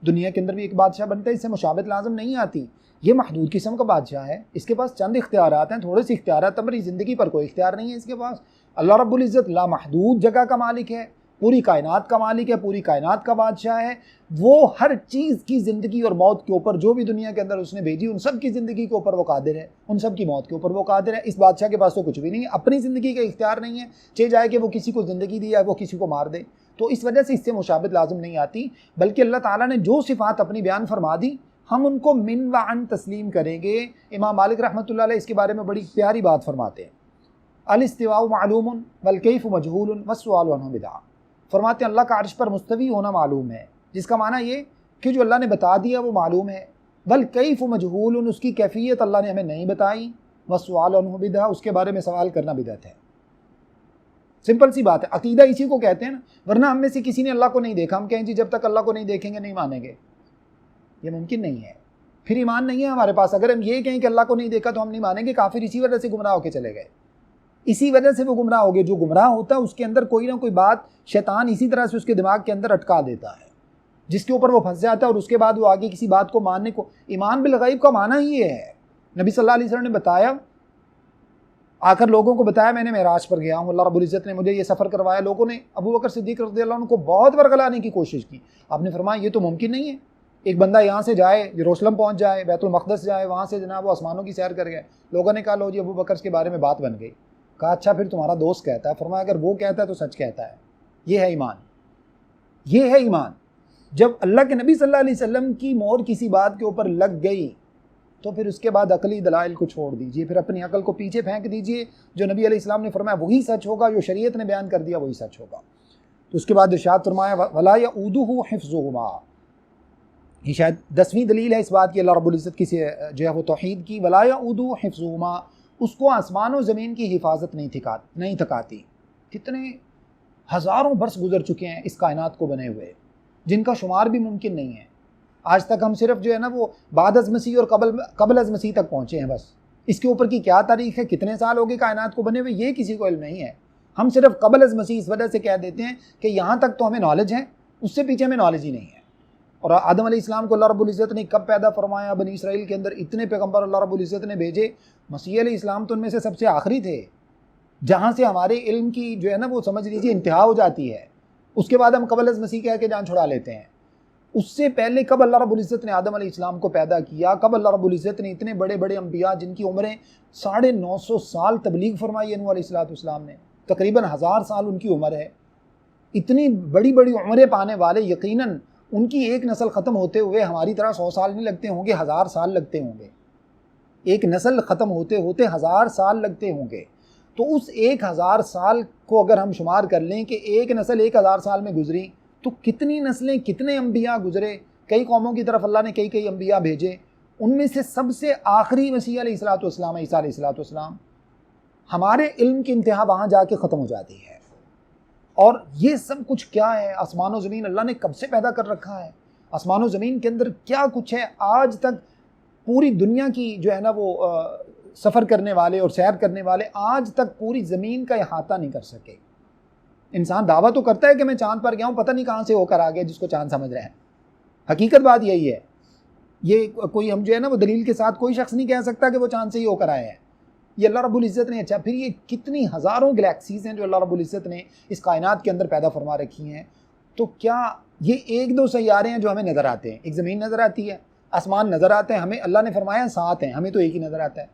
दुनिया के अंदर भी एक बादशाह बनता है, इससे मुशाबत लाज़िम नहीं आती। ये महदूद किस्म का बादशाह है, इसके पास चंद इख्तियारात हैं, थोड़े से इख्तियारात, तमरी ज़िंदगी पर कोई इख्तियार नहीं है इसके पास। अल्लाह रब्बुल इज़्ज़त लामहदूद जगह का मालिक है, पूरी कायनात का मालिक है, पूरी कायनात का बादशाह है। वो हर चीज़ की ज़िंदगी और मौत के ऊपर, जो भी दुनिया के अंदर उसने भेजी उन सब की ज़िंदगी के ऊपर वो कादिर है, उन सब की मौत के ऊपर वो कादिर है। इस बादशाह के पास तो कुछ भी नहीं है, अपनी ज़िंदगी का इख्तियार नहीं है, चाहे जाए कि वो किसी को ज़िंदगी दी है वो किसी को मार दे, तो इस वजह से इससे मुशाबत लाजिम नहीं आती। बल्कि अल्लाह ताला ने जो सिफ़ात अपनी बयान फरमा दी हम उनको मिन व अन तस्लीम करेंगे। इमाम मालिक रहमतुल्लाह अलैह इसके बारे में बड़ी प्यारी बात फरमाते हैं, अल इस्तिवाउ मालूमुन वल कैफ़ु मजहूलुन वस्सुआलु अन्हु बिदअ। फरमाते हैं अल्लाह का अर्श पर मुस्तवी होना मालूम है, जिसका माना ये कि जो अल्लाह ने बता दिया वो मालूम है। वल कैफ़ु मजहूलुन, उसकी कैफियत अल्लाह ने हमें नहीं बताई। वस्सुआलु अन्हु बिदअ, उसके बारे में सवाल करना बिदअत है। सिंपल सी बात है, अकीदा इसी को कहते हैं ना। वरना हम में से किसी ने अल्लाह को नहीं देखा, हम कहें जी जब तक अल्लाह को नहीं देखेंगे नहीं मानेंगे, ये मुमकिन नहीं है, फिर ईमान नहीं है हमारे पास। अगर हम ये कहें कि अल्लाह को नहीं देखा तो हम नहीं मानेंगे, काफिर इसी वजह से गुमराह होकर चले गए, इसी वजह से वो गुमराह हो गए। जो गुमराह होता है उसके अंदर कोई ना कोई बात शैतान इसी तरह से उसके दिमाग के अंदर अटका देता है, जिसके ऊपर वो फंस जाता है और उसके बाद वो आगे किसी बात को मानने को। ईमान बिल गैब का माना ही ये है। नबी सल्लल्लाहु अलैहि वसल्लम ने बताया, आकर लोगों को बताया मैंने मेराज पर गया हूँ, अल्लाह रब्बुल इज़्ज़त ने मुझे ये सफ़र करवाया। लोगों ने अबू बकर सिद्दीक़ रज़ियल्लाहु अन्हु को बहुत वरगलाने की कोशिश की। आपने फरमाया ये तो मुमकिन नहीं है, एक बंदा यहाँ से जाए यरूशलेम पहुँच जाए, बैतुल मक़दस जाए, वहाँ से जनाब वो आसमानों की सैर कर गए। लोगों ने कहा लो जी अबू बकर के बारे में बात बन गई। कहा अच्छा फिर तुम्हारा दोस्त कहता है। फरमाया अगर वो कहता है तो सच कहता है। ये है ईमान, ये है ईमान। जब अल्लाह के नबी सल्लल्लाहु अलैहि वसल्लम की मोहर किसी बात के ऊपर लग गई तो फिर उसके बाद अकली दलाइल को छोड़ दीजिए, फिर अपनी अकल को पीछे फेंक दीजिए। जो नबी अलैहिस्सलाम ने फरमाया वही सच होगा, जो शरीयत ने बयान कर दिया वही सच होगा। तो उसके बाद इरशाद फरमाया वला यऊदुहु हिफ्ज़ुहुमा, ये शायद 10वीं दलील है इस बात की अल्लाह रब्बुल इज़्ज़त की जो है वो तौहीद की। वला यऊदुहु हिफ्ज़ुहुमा, उसको आसमान और ज़मीन की हिफाजत नहीं थकाती। कितने हज़ारों बरस गुजर चुके हैं इस कायनात को बने हुए, जिनका शुमार भी मुमकिन नहीं है। आज तक हम सिर्फ जो है ना वो बाद अज़ मसीह और कबल अज़ मसीह तक पहुँचे हैं बस। इसके ऊपर की क्या तारीख है, कितने साल हो गए कायनात को बने हुए, ये किसी को इल्म नहीं है। हम सिर्फ कबल अज़ मसीह इस वजह से कह देते हैं कि यहाँ तक तो हमें नॉलेज है, उससे पीछे हमें नॉलेज ही नहीं है। और आदम अलैहिस्सलाम को अल्लाह रब्बुल इज़्ज़त ने कब पैदा फरमाया, बनी इसराइल के अंदर इतने पैगम्बर अल्लाह रब्बुल इज़्ज़त ने भेजे, मसीह अलैहिस्सलाम तो उनमें से सबसे आखिरी थे, जहाँ से हमारे इल्म की जो है ना वो समझ लीजिए इंतहा हो जाती है। उसके बाद हम कबल अज़ मसीह कह के जान छुड़ा लेते हैं। उससे पहले कब अल्लाह रब्बुल इज़्ज़त ने आदम अलैहिस्सलाम को पैदा किया, कब अल्लाह रब्बुल इज़्ज़त ने इतने बड़े बड़े अंबिया जिनकी उम्रें 950 साल तबलीग फरमाई नूह अलैहिस्सलाम ने, तकरीबन 1000 साल उनकी उम्र है। इतनी बड़ी बड़ी उम्रें पाने वाले यकीनन उनकी एक नस्ल ख़त्म होते हुए हमारी तरह 100 साल नहीं लगते होंगे, 1000 साल लगते होंगे। एक नस्ल ख़त्म होते होते 1000 साल लगते होंगे। तो उस 1000 साल को अगर हम शुमार कर लें कि एक नस्ल 1000 साल में गुजरी, तो कितनी नस्लें, कितने अंबिया गुजरे। कई कौमों की तरफ अल्लाह ने कई कई अंबिया भेजे, उनमें से सबसे आखिरी मसीह अलैहिस्सलाम ईसा अलैहिस्सलाम। हमारे इल्म की इंतहा वहाँ जाके ख़त्म हो जाती है। और ये सब कुछ क्या है, आसमान व ज़मीन अल्लाह ने कब से पैदा कर रखा है, आसमान व ज़मीन के अंदर क्या कुछ है, आज तक पूरी दुनिया की जो है ना वो सफ़र करने वाले और सैर करने वाले आज तक पूरी ज़मीन का अहाता नहीं कर सके। इंसान दावा तो करता है कि मैं चाँद पर गया हूँ, पता नहीं कहाँ से होकर आ गया जिसको चाँद समझ रहे हैं। हकीकत बात यही है, ये कोई हम जो है ना वो दलील के साथ कोई शख्स नहीं कह सकता कि वो चाँद से ही होकर आए हैं। ये अल्लाह रब्बुल इज़्ज़त ने, अच्छा फिर ये कितनी हज़ारों गैलेक्सीज़ हैं जो अल्लाह रब्बुल इज़्ज़त ने इस कायनात के अंदर पैदा फरमा रखी हैं। तो क्या ये एक दो सैयारे हैं जो हमें नज़र आते हैं? एक ज़मीन नज़र आती है, आसमान नज़र आते हैं, हमें अल्लाह ने फरमाया 7 हैं, हमें तो एक ही नज़र आता है।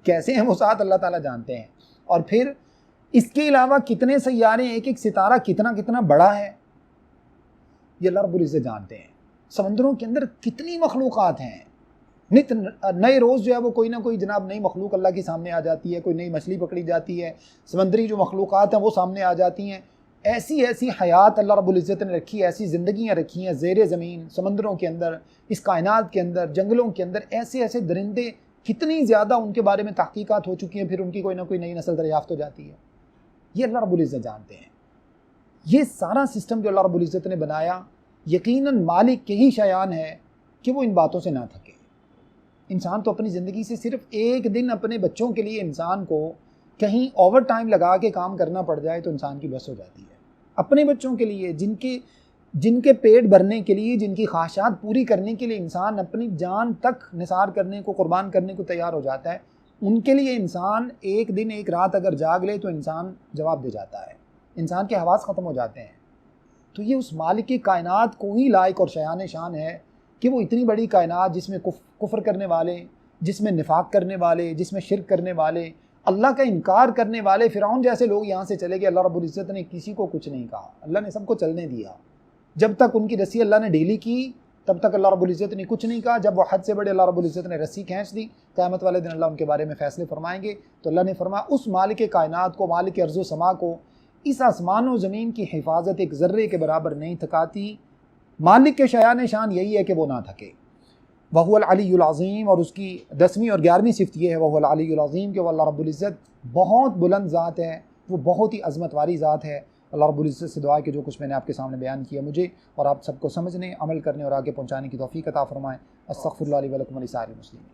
कैसे हैं वो 7 अल्लाह ताला जानते हैं। और फिर इसके अलावा कितने सैयारे हैं, एक एक सितारा कितना कितना बड़ा है, ये अल्लाह रब्बुल इज़्ज़त जानते हैं। समंदरों के अंदर कितनी मखलूक़ात हैं, नित नए रोज़ जो है वो कोई ना कोई जनाब नई मखलूक अल्लाह के सामने आ जाती है, कोई नई मछली पकड़ी जाती है, समंदरी जो मखलूक़ात हैं वो सामने आ जाती हैं। ऐसी ऐसी हयात अल्लाह रब्बुल इज़्ज़त ने रखी है, ऐसी ज़िंदगियाँ रखी हैं ज़ेर ज़मीन, समंदरों के अंदर, इस कायनात के अंदर, जंगलों के अंदर, ऐसे ऐसे दरिंदे, कितनी ज़्यादा उनके बारे में तहकीकात हो चुकी हैं, फिर उनकी कोई ना कोई नई नस्ल दरियाफ़्त हो जाती है। ये अल्लाह रब्बुल इज़्ज़त जानते हैं। ये सारा सिस्टम जो अल्लाह रब्बुल इज़्ज़त ने बनाया, यकीनन मालिक के ही शयान है कि वो इन बातों से ना थके। इंसान तो अपनी ज़िंदगी से सिर्फ एक दिन अपने बच्चों के लिए इंसान को कहीं ओवर टाइम लगा के काम करना पड़ जाए तो इंसान की बस हो जाती है। अपने बच्चों के लिए, जिनके पेट भरने के लिए, जिनकी ख्वाहिशात पूरी करने के लिए इंसान अपनी जान तक निसार करने को, कुर्बान करने को तैयार हो जाता है, उनके लिए इंसान एक दिन एक रात अगर जाग ले तो इंसान जवाब दे जाता है, इंसान के हवास ख़त्म हो जाते हैं। तो ये उस मालिक की कायनात को ही लायक और शयान शान है कि वो इतनी बड़ी कायनात जिसमें कुफ्र करने वाले, जिसमें निफाक करने वाले, जिसमें शिरक करने वाले, अल्लाह का इनकार करने वाले फ़िरौन जैसे लोग यहाँ से चले गए। अल्लाह रब्बुल इज़्ज़त ने किसी को कुछ नहीं कहा, अल्लाह ने सबको चलने दिया। जब तक उनकी रस्सी अल्लाह ने ढीली की तब तक अल्लाह रब्बुल इज़्ज़त ने कुछ नहीं कहा। जब वो हद से बड़े अल्लाह रब्बुल इज़्ज़त ने रस्सी खींच दी, क़यामत वाले दिन अल्लाह उनके बारे में फ़ैसले फरमाएंगे। तो अल्लाह ने फरमाया उस मालिक कायनात को, मालिक अर्ज़ व समा को, इस आसमान व ज़मीन की हिफाजत एक ज़र्रे के बराबर नहीं थकाती। मालिक के शयान शान यही है कि वो ना थके। वहुवल अलीयुल अज़ीम, और उसकी 10वीं और 11वीं सिफ़त ये है वहुवल अलीयुल अज़ीम कि वह अल्लाह रब्बुल इज़्ज़त बहुत बुलंद ज़ात है, वो बहुत ही अज़मत वाली ज़ात है। अल्लाह रब्बुल इज़्ज़त से दुआ है कि जो कुछ मैंने आपके सामने बयान किया मुझे और आप सबको समझने, अमल करने और आगे पहुँचाने की तौफ़ीक़ अता फ़रमाएँ। अस्तग़फ़िरुल्लाह ली व लकुम व लिसाइरिल मुस्लिमीन।